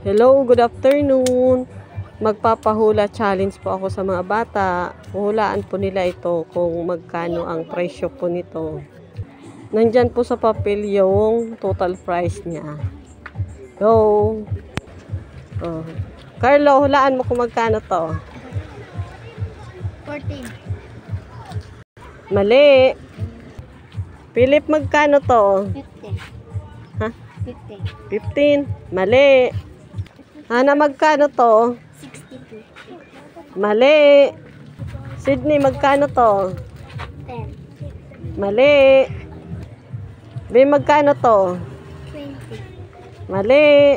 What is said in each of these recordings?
Hello, good afternoon. Magpapahula challenge po ako sa mga bata. Huhulaan po nila ito kung magkano ang presyo po nito. Nandyan po sa papel yung total price niya. Go! Oh. Carlo, hulaan mo kung magkano to. 14. Mali. Philip, magkano to? 50. Ha? 50. 15. Mali. Hana, magkano to? 62. Mali. Sydney, magkano to? 10. Mali. Bay, magkano to? 20. Mali.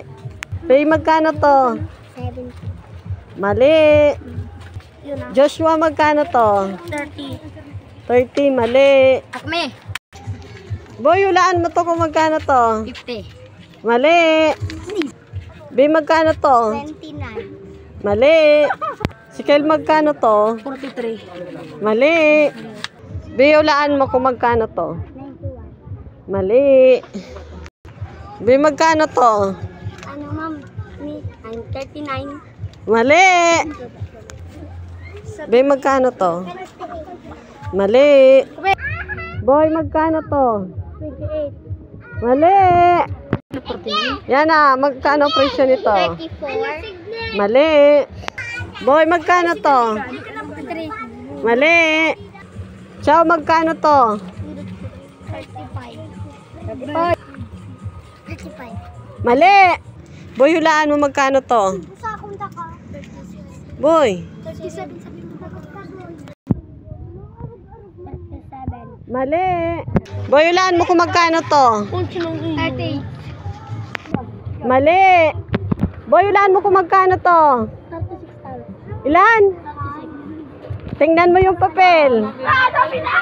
Bay, magkano to? 70. Mali. Yun na. Joshua, magkano to? 30. 30. Mali. Akme. Boy, hulaan mo to kung magkano to? 50. Mali. Bay, magkano to? 29. Mali. Si Kel, magkano to? 43. Mali. Bay, hulaan mo kung magkano to? 91. Mali. Bay, magkano to? Ano ma'am? I'm 39. Mali. Bay, magkano to? Mali. Boy, magkano to? 28. Mali. Yan na, magkano presyo nito? 34. Mali. Boy, magkano to? 3. Mali. Chow, magkano to? 35. 35. Mali. Boy, hulaan mo magkano to? Sa akong daka. 37. Boy. 37 sabi mo na 37. Mali. Boy, hulaan mo kung magkano to? 38. Mali. Boy, hulaan mo kung magkano to? 36,000. Ilan? 36. Tingnan mo yung papel. Ah, sabi na!